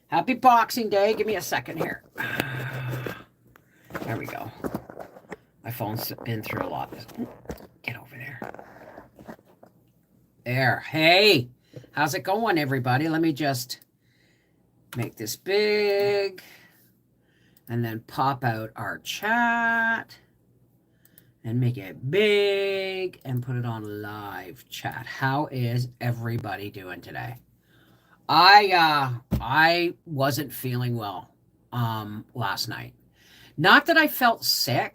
Happy Boxing Day. Give me a second here. There we go. My phone's been through a lot. Get over there. There. Hey, how's it going, everybody? Let me just make this big and then pop out our chat and make it big and put it on live chat. How is everybody doing today? I wasn't feeling well last night. Not that I felt sick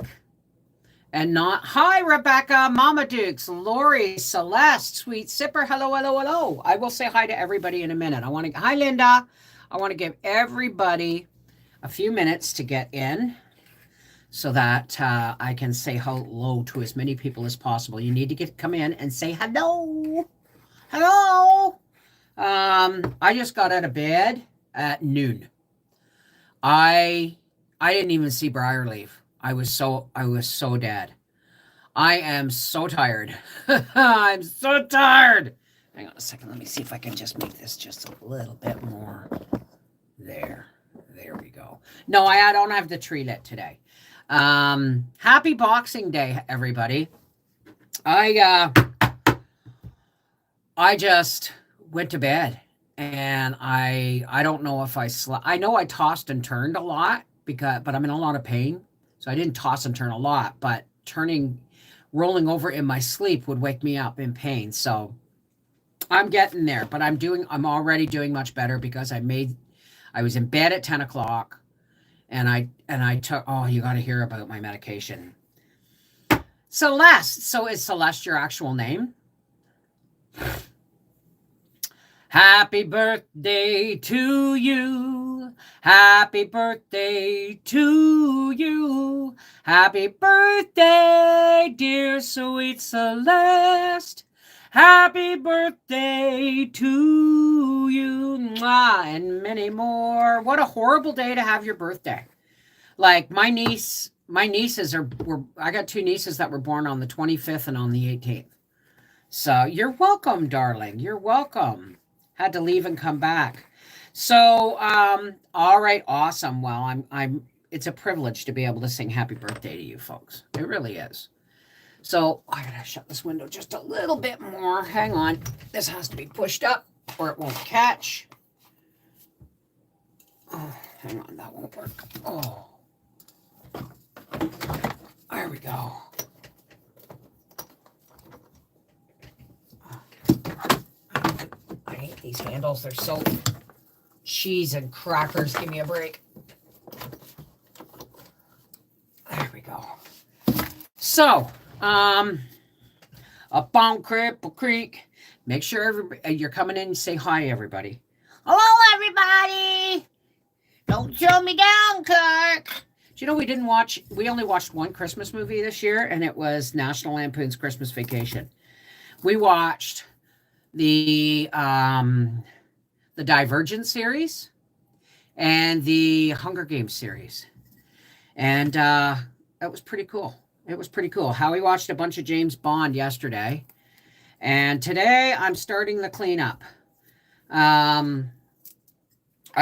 and not hi Rebecca, Mama Dukes, Lori, Celeste, Sweet Sipper, hello, hello, hello. I will say hi to everybody in a minute. Hi Linda. I want to give everybody a few minutes to get in so that I can say hello to as many people as possible. You need to come in and say hello. Hello. I just got out of bed at noon. I didn't even see Briar leave. I was so dead. I am so tired. I'm so tired. Hang on a second. Let me see if I can just make this just a little bit more. There we go. No, I don't have the tree lit today. Happy Boxing Day, everybody. I just went to bed and I don't know if I slept. I know I tossed and turned a lot but I'm in a lot of pain. So I didn't toss and turn a lot, but rolling over in my sleep would wake me up in pain. So I'm getting there, but I'm already doing much better because I was in bed at 10 o'clock and I took, oh, you got to hear about my medication. Celeste. So is Celeste your actual name? Happy birthday to you. Happy birthday to you. Happy birthday, dear sweet Celeste. Happy birthday to you. Mwah, and many more. What a horrible day to have your birthday. Like my nieces I got two nieces that were born on the 25th and on the 18th. So you're welcome, darling. You're welcome. Had to leave and come back. So, all right, awesome. Well, it's a privilege to be able to sing happy birthday to you folks. It really is. So I gotta shut this window just a little bit more. Hang on. This has to be pushed up or it won't catch. Oh, hang on, that won't work. Oh. There we go. I hate these handles. They're so cheese and crackers. Give me a break. There we go. So, up on Cripple Creek. Make sure you're coming in and say hi, everybody. Hello, everybody. Don't show me down, Kirk. Do you know we only watched one Christmas movie this year, and it was National Lampoon's Christmas Vacation. We watched the Divergent series and the Hunger Games series. And that was pretty cool. It was pretty cool. Howie watched a bunch of James Bond yesterday. And today I'm starting the cleanup. I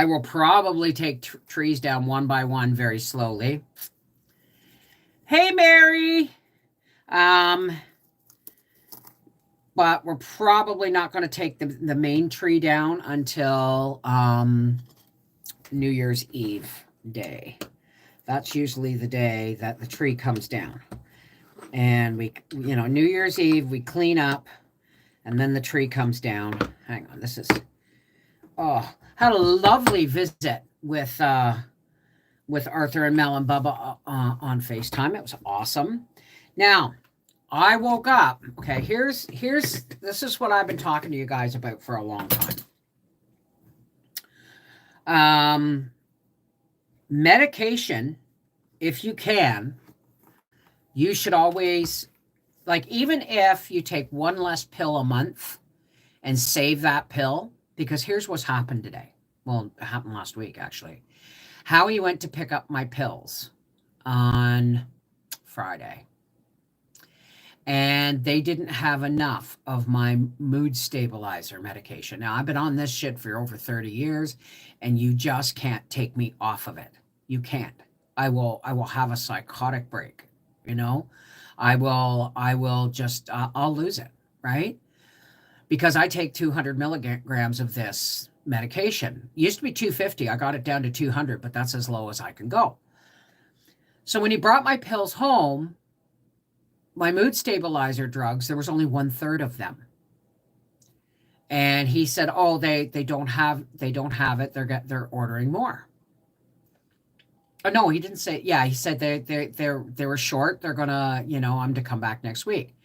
will probably take trees down one by one very slowly. Hey, Mary. But we're probably not going to take the main tree down until New Year's Eve day. That's usually the day that the tree comes down. And New Year's Eve, we clean up, and then the tree comes down. Hang on, had a lovely visit with Arthur and Mel and Bubba on FaceTime. It was awesome. Now, I woke up. Okay, this is what I've been talking to you guys about for a long time. Medication, if you can, you should always, like, even if you take one less pill a month and save that pill, because here's what's happened today. Well, it happened last week, actually. Howie went to pick up my pills on Friday. and they didn't have enough of my mood stabilizer medication. Now, I've been on this shit for over 30 years, and you just can't take me off of it. You can't. I will have a psychotic break, you know? I will just I'll lose it, right? Because I take 200 milligrams of this medication. It used to be 250. I got it down to 200, but that's as low as I can go. So when he brought my pills home, my mood stabilizer drugs, there was only 1/3 of them. And he said, "Oh, they don't have it. They're ordering more." Oh, no, he didn't say. Yeah, he said they were short. They're gonna, I'm to come back next week.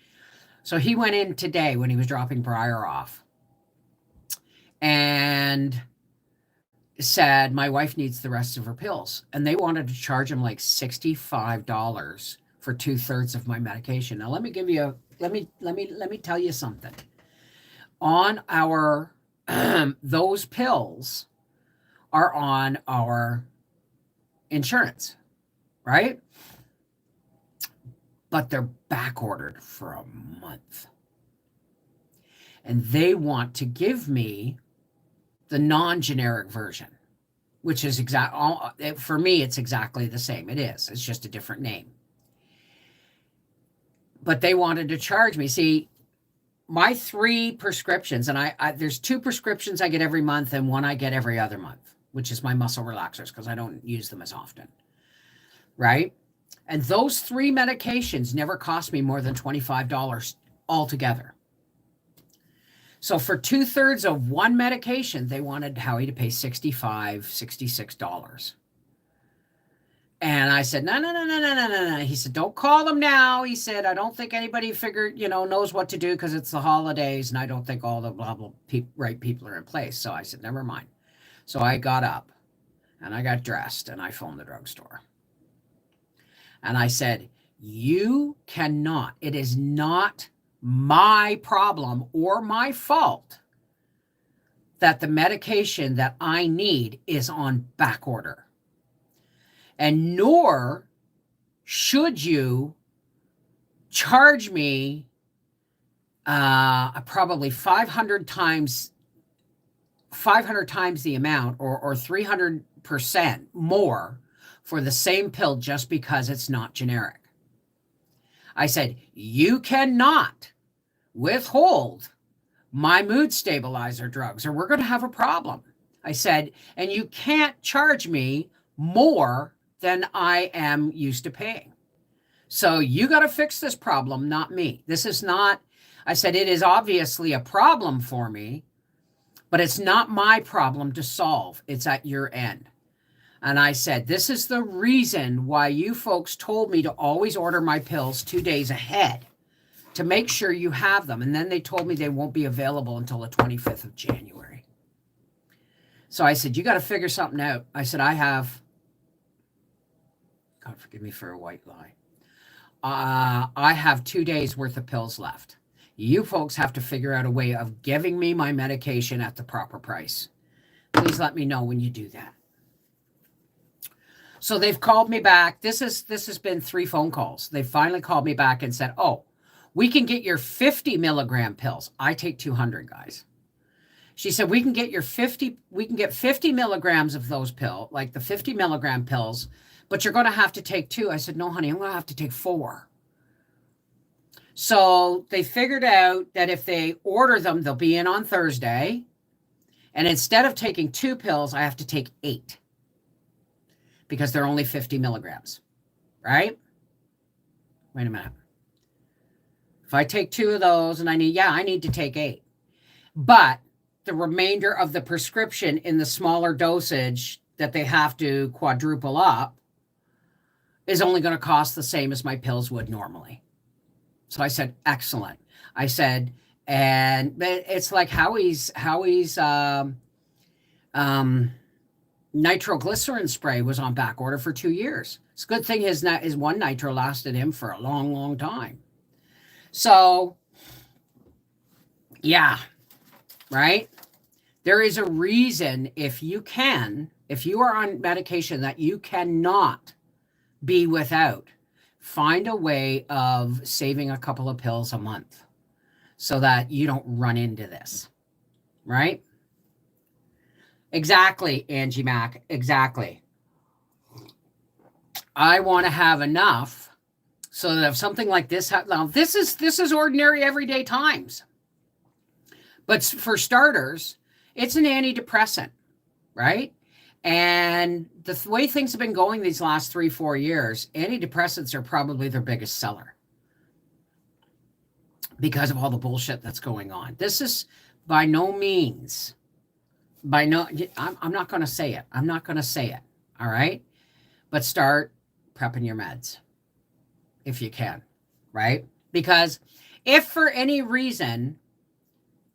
So he went in today when he was dropping Briar off, and said my wife needs the rest of her pills, and they wanted to charge him like $65 for 2/3 of my medication. Now let me tell you something. On our those pills are on our insurance, right? But they're back ordered for a month. And they want to give me the non-generic version, which is for me, it's exactly the same. It is. It's just a different name. But they wanted to charge me. See, my 3 prescriptions, and I there's 2 prescriptions I get every month and 1 I get every other month, which is my muscle relaxers because I don't use them as often, right? And those 3 medications never cost me more than $25 altogether. So for 2/3 of 1 medication, they wanted Howie to pay $65, $66. And I said, no. He said, don't call them now. He said, I don't think anybody knows what to do because it's the holidays, and I don't think all the right people are in place. So I said, never mind. So I got up and I got dressed and I phoned the drugstore. And I said, you cannot, it is not my problem or my fault that the medication that I need is on back order. And nor should you charge me probably 500 times the amount or 300% more for the same pill just because it's not generic. I said, you cannot withhold my mood stabilizer drugs or we're going to have a problem. I said, and you can't charge me more than I am used to paying. So you got to fix this problem, not me. This is not, I said, it is obviously a problem for me, but it's not my problem to solve. It's at your end. And I said, this is the reason why you folks told me to always order my pills 2 days ahead to make sure you have them. And then they told me they won't be available until the 25th of January. So I said, you got to figure something out. I said, God forgive me for a white lie. I have 2 days worth of pills left. You folks have to figure out a way of giving me my medication at the proper price. Please let me know when you do that. So they've called me back. This has been 3 phone calls. They finally called me back and said, oh, we can get your 50 milligram pills. I take 200, guys. She said, we can get 50 milligrams of those pills, like the 50 milligram pills, but you're going to have to take 2. I said, no, honey, I'm going to have to take 4. So they figured out that if they order them, they'll be in on Thursday. And instead of taking 2 pills, I have to take 8 because they're only 50 milligrams, right? Wait a minute. If I take 2 of those and I need to take 8. But the remainder of the prescription in the smaller dosage that they have to quadruple up is only going to cost the same as my pills would normally. So I said, excellent. I said, and it's like Howie's nitroglycerin spray was on back order for 2 years. It's a good thing his 1 nitro lasted him for a long, long time. So, yeah, right? There is a reason if you are on medication that you cannot be without find a way of saving a couple of pills a month so that you don't run into this, right? Exactly, Angie Mac. Exactly. I want to have enough so that if something like this now this is ordinary everyday times. But for starters, it's an antidepressant, right? And the way things have been going these last 3-4 years, antidepressants are probably their biggest seller because of all the bullshit that's going on. This is by no means, I'm not going to say it. I'm not going to say it. All right. But start prepping your meds if you can, right? Because if for any reason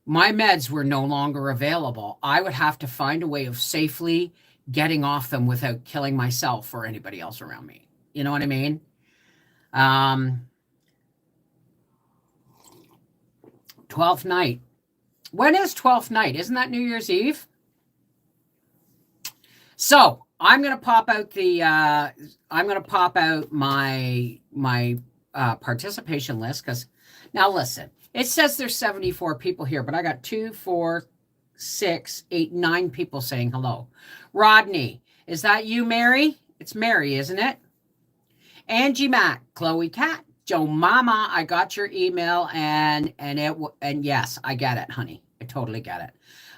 my meds were no longer available, I would have to find a way of safely getting off them without killing myself or anybody else around me. You know what I mean? 12th night. When is 12th night? Isn't that New Year's Eve? So I'm going to pop out my participation list, because now listen, it says there's 74 people here, but I got 2, 4, 6, 8, 9 people saying hello. Rodney, is that you, Mary? It's Mary, isn't it? Angie Mac, Chloe Cat, Joe Mama, I got your email and yes, I get it, honey. I totally get it.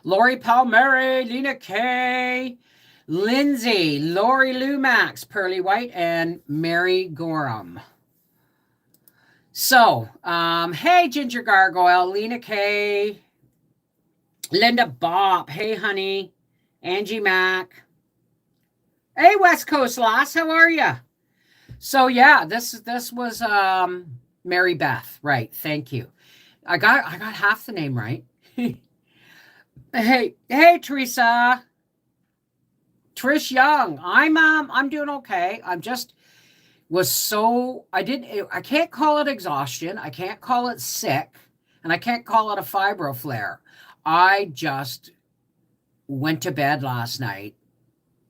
Lori Palmieri, Lena K, Lindsay, Lori Lumax, Pearly White, and Mary Gorham. So, hey, Ginger Gargoyle, Lena K, Linda Bob, hey, honey, Angie Mac. Hey, West Coast Lass, how are you? So, yeah, this was Mary Beth, right? Thank you. I got half the name right. Hey, Teresa. Trish Young, I'm doing okay. I'm just I can't call it exhaustion. I can't call it sick, and I can't call it a fibro flare. I just went to bed last night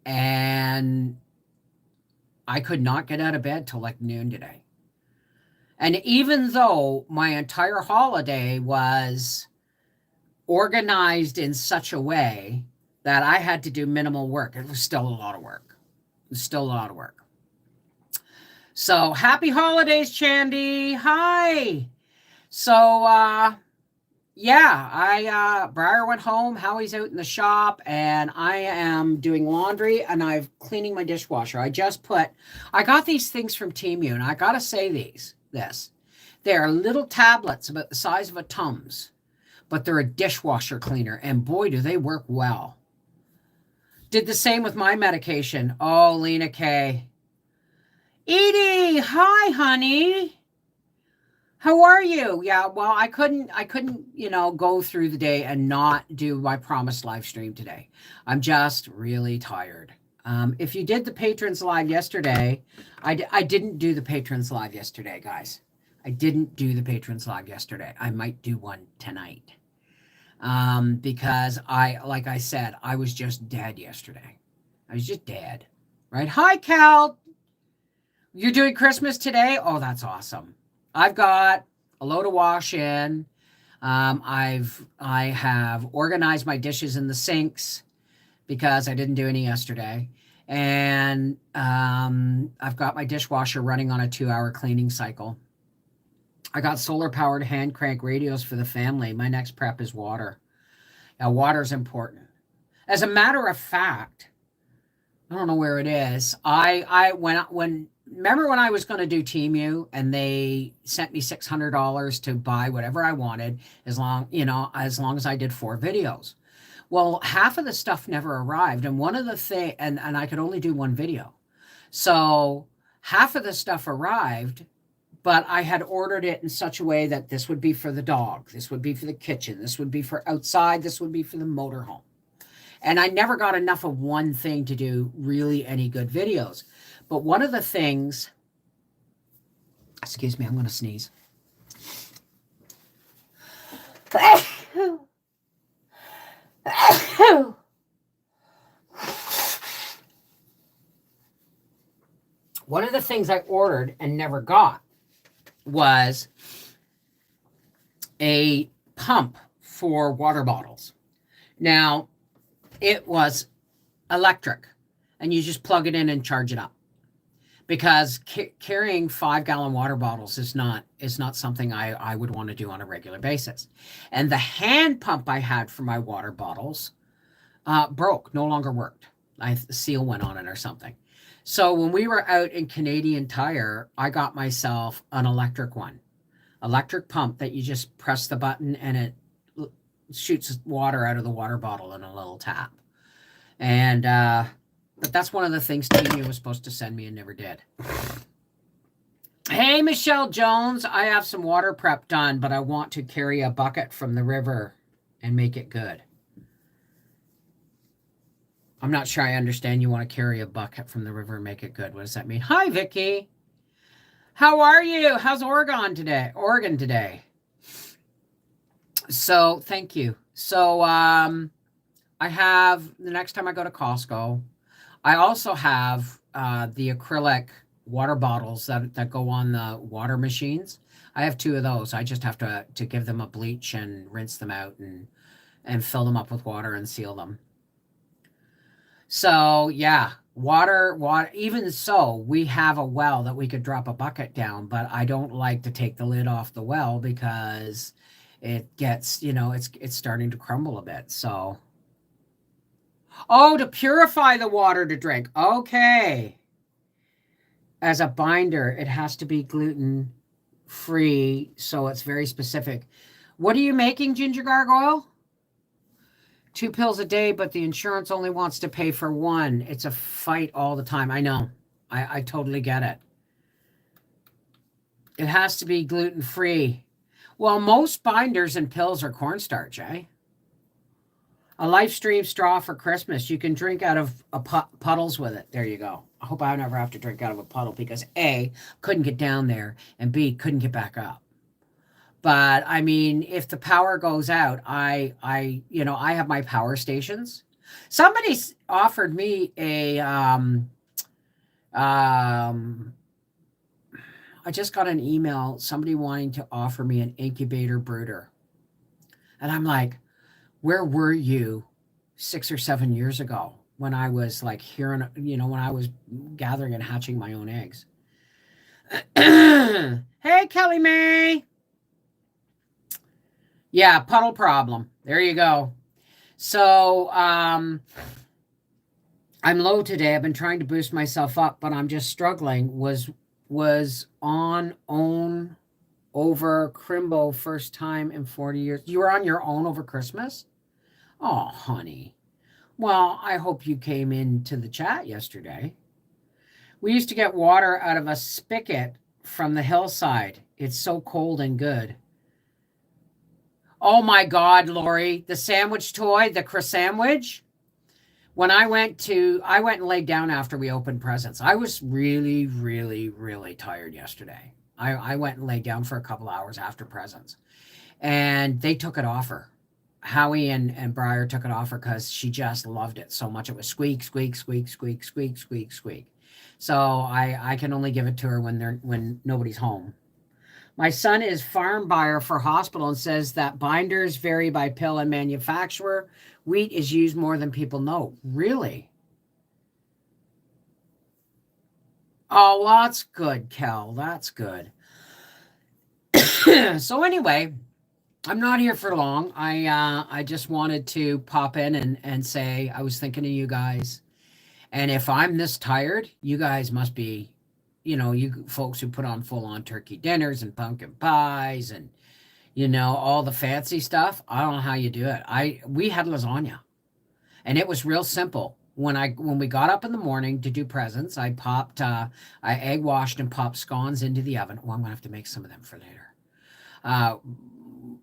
and I could not get out of bed till like noon today. And even though my entire holiday was organized in such a way that I had to do minimal work, it was still a lot of work. So happy holidays, Chandy. Hi. So yeah, Briar went home. Howie's out in the shop, and I am doing laundry, and I'm cleaning my dishwasher. I got these things from Temu, and I gotta say this. They're little tablets about the size of a Tums, but they're a dishwasher cleaner, and boy, do they work well. Did the same with my medication. Oh, Lena K. Edie, hi, honey. How are you? Yeah, well, I couldn't, go through the day and not do my promised live stream today. I'm just really tired. If you did the patrons live yesterday, I didn't do the patrons live yesterday, guys. I didn't do the patrons live yesterday. I might do one tonight. Because like I said, I was just dead yesterday. I was just dead, right? Hi, Cal. You're doing Christmas today? Oh, that's awesome. I've got a load of wash in. I have organized my dishes in the sinks because I didn't do any yesterday. And I've got my dishwasher running on a 2-hour cleaning cycle. I got solar-powered hand crank radios for the family. My next prep is water. Now, water is important. As a matter of fact, I don't know where it is. Remember when I was going to do Temu and they sent me $600 to buy whatever I wanted as long as I did 4 videos. Well, half of the stuff never arrived, and one of the things, and I could only do 1 video. So half of the stuff arrived, but I had ordered it in such a way that this would be for the dog, this would be for the kitchen, this would be for outside, this would be for the motorhome. And I never got enough of one thing to do really any good videos. But one of the things, excuse me, I'm going to sneeze. One of the things I ordered and never got was a pump for water bottles. Now, it was electric, and you just plug it in and charge it up. Because carrying 5-gallon water bottles is not something I would want to do on a regular basis. And the hand pump I had for my water bottles broke, no longer worked. The seal went on it or something. So when we were out in Canadian Tire, I got myself an electric one. Electric pump that you just press the button and it shoots water out of the water bottle in a little tap. And but that's one of the things Tina was supposed to send me and never did. Hey, Michelle Jones, I have some water prep done, but I want to carry a bucket from the river and make it good. I'm not sure I understand you want to carry a bucket from the river and make it good. What does that mean? Hi, Vicky. How are you? How's Oregon today? So, thank you. So, I have, the next time I go to Costco, I also have the acrylic water bottles that go on the water machines. I have 2 of those. I just have to give them a bleach and rinse them out and fill them up with water and seal them. So yeah, water. Even so, we have a well that we could drop a bucket down, but I don't like to take the lid off the well because it gets, it's starting to crumble a bit. So, oh, to purify the water to drink. Okay. As a binder, it has to be gluten free, so it's very specific. What are you making, Ginger Gargoyle? 2 pills a day, but the insurance only wants to pay for 1. It's a fight all the time. I know. I totally get it. It has to be gluten-free. Well, most binders and pills are cornstarch, eh? A LifeStream straw for Christmas. You can drink out of puddles with it. There you go. I hope I never have to drink out of a puddle because A, couldn't get down there, and B, couldn't get back up. But I mean, if the power goes out, I have my power stations. Somebody offered me I just got an email, somebody wanting to offer me an incubator brooder. And I'm like, where were you 6 or 7 years ago when I was like hearing, when I was gathering and hatching my own eggs? Hey, Kelly May. Yeah, puddle problem. There you go. So I'm low today. I've been trying to boost myself up, but I'm just struggling. Was on own over Crimbo first time in 40 years. You were on your own over Christmas? Oh, honey. Well, I hope you came into the chat yesterday. We used to get water out of a spigot from the hillside. It's so cold and good. Oh my God, Lori, the sandwich toy, the croissant. When I went and laid down after we opened presents. I was really, really, really tired yesterday. I went and laid down for a couple hours after presents. And they took it off her. Howie and Briar took it off her because she just loved it so much. It was squeak, squeak, squeak, squeak, squeak, squeak, squeak. So I can only give it to her when nobody's home. My son is farm buyer for hospital and says that binders vary by pill and manufacturer. Wheat is used more than people know. Really? Oh, well, that's good, Kel. That's good. So anyway, I'm not here for long. I just wanted to pop in and say I was thinking of you guys. And if I'm this tired, you guys must be, you folks who put on full-on turkey dinners and pumpkin pies and, all the fancy stuff. I don't know how you do it. We had lasagna, and it was real simple. When we got up in the morning to do presents, I egg washed and popped scones into the oven. Oh, I'm gonna have to make some of them for later. I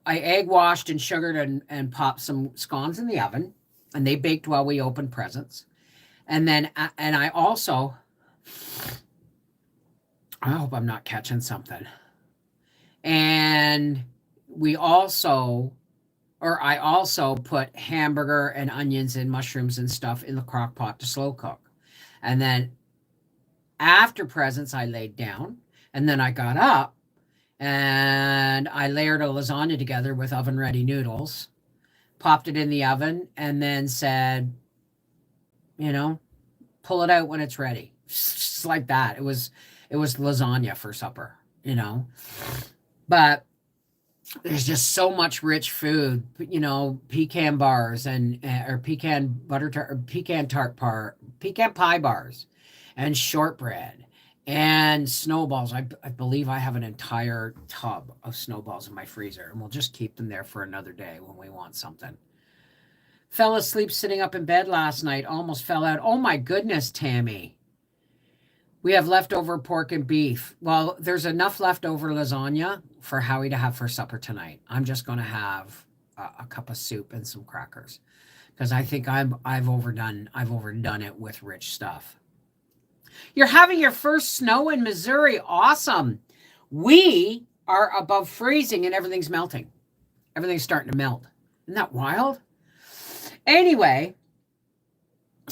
egg washed and sugared and popped some scones in the oven, and they baked while we opened presents. And then, I also, I hope I'm not catching something. And I also put hamburger and onions and mushrooms and stuff in the crock pot to slow cook. And then After presents, I laid down, and then I got up and I layered a lasagna together with oven-ready noodles, popped it in the oven, and then said, you know, pull it out when it's ready. Just like that. It was lasagna for supper, you know. But there's just so much rich food, you know, pecan bars and or pecan butter tart, or pecan pie bars, and shortbread and snowballs. I believe I have an entire tub of snowballs in my freezer, and we'll just keep them there for another day when we want something. Fell asleep sitting up in bed last night, almost fell out. Oh my goodness, Tammy. We have leftover pork and beef. Well, there's enough leftover lasagna for Howie to have for supper tonight. I'm just going to have a cup of soup and some crackers because I think I've overdone it with rich stuff. You're having your first snow in Missouri. Awesome. We are above freezing and everything's melting. Everything's starting to melt. Isn't that wild? Anyway,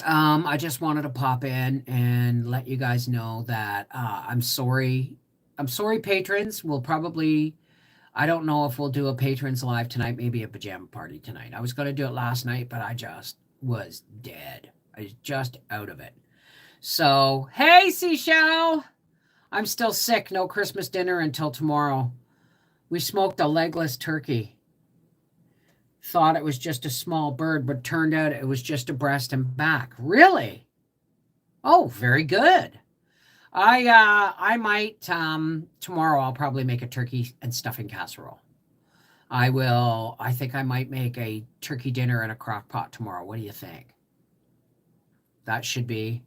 I just wanted to pop in and let you guys know that I'm sorry. I'm sorry, patrons. We'll probably, I don't know if we'll do a patrons live tonight, maybe a pajama party tonight. I was going to do it last night, but I just was dead. I was just out of it. So, hey, Seashell. I'm still sick. No Christmas dinner until tomorrow. We smoked a legless turkey. Thought it was just a small bird, but turned out it was just a breast and back. Really? Oh, very good. I might tomorrow I'll probably make a turkey and stuffing casserole. I think I might make a turkey dinner in a crock pot tomorrow. What do you think? That should be.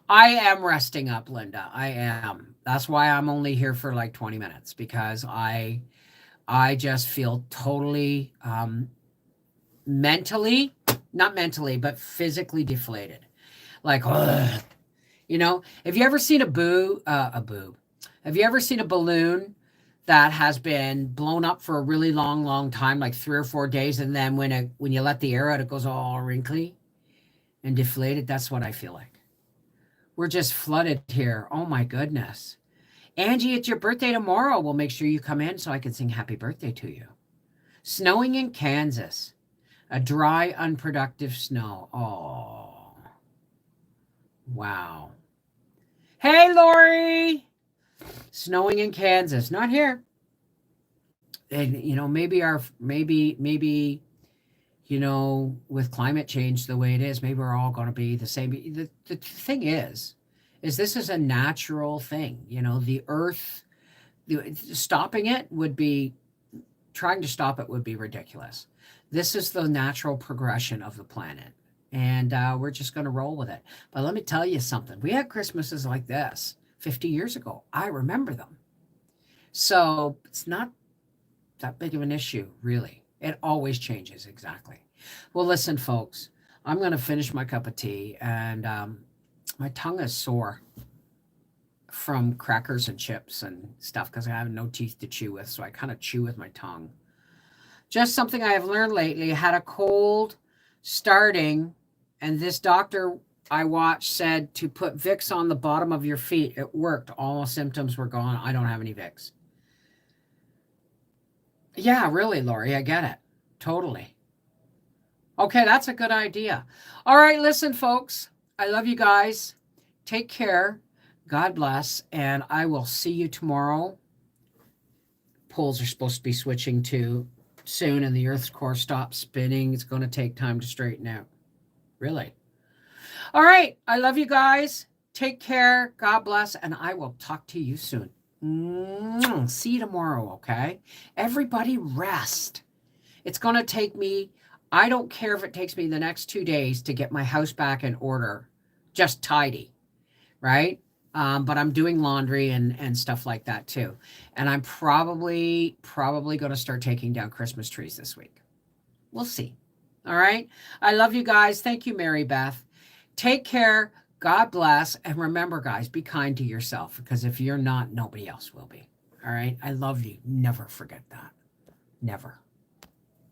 I am resting up, Linda. I am. That's why I'm only here for like 20 minutes because I just feel totally mentally, not mentally, but physically deflated. Like, ugh. You know, have you ever seen a boob? Have you ever seen a balloon that has been blown up for a really long time, like 3 or 4 days, and then when you let the air out, it goes all wrinkly and deflated? That's what I feel like. We're just flooded here. Oh my goodness. Angie, it's your birthday tomorrow. We'll make sure you come in so I can sing happy birthday to you. Snowing in Kansas. A dry, unproductive snow. Oh. Wow. Hey, Lori. Snowing in Kansas. Not here. And, you know, maybe, you know, with climate change the way it is, maybe we're all going to be the same. The thing is this is a natural thing. You know, the earth, stopping it would be, trying to stop it would be ridiculous. This is the natural progression of the planet. And we're just going to roll with it. But let me tell you something. We had Christmases like this 50 years ago. I remember them. So it's not that big of an issue, really. It always changes, exactly. Well, listen, folks, I'm going to finish my cup of tea. And my tongue is sore from crackers and chips and stuff because I have no teeth to chew with. So I kind of chew with my tongue. Just something I have learned lately. I had a cold starting, and this doctor I watched said to put Vicks on the bottom of your feet. It worked. All symptoms were gone. I don't have any Vicks. Yeah, really, Lori. I get it. Totally. Okay, that's a good idea. All right, listen, folks. I love you guys. Take care. God bless. And I will see you tomorrow. Poles are supposed to be switching to soon, and the Earth's core stops spinning. It's going to take time to straighten out. Really. All right. I love you guys. Take care. God bless. And I will talk to you soon. See you tomorrow, okay? Everybody rest. It's going to take me, I don't care if it takes me the next 2 days to get my house back in order, just tidy, right? But I'm doing laundry and stuff like that too. And I'm probably going to start taking down Christmas trees this week. We'll see. All right. I love you guys. Thank you, Mary Beth. Take care. God bless. And remember, guys, be kind to yourself, because if you're not, nobody else will be. All right. I love you. Never forget that. Never.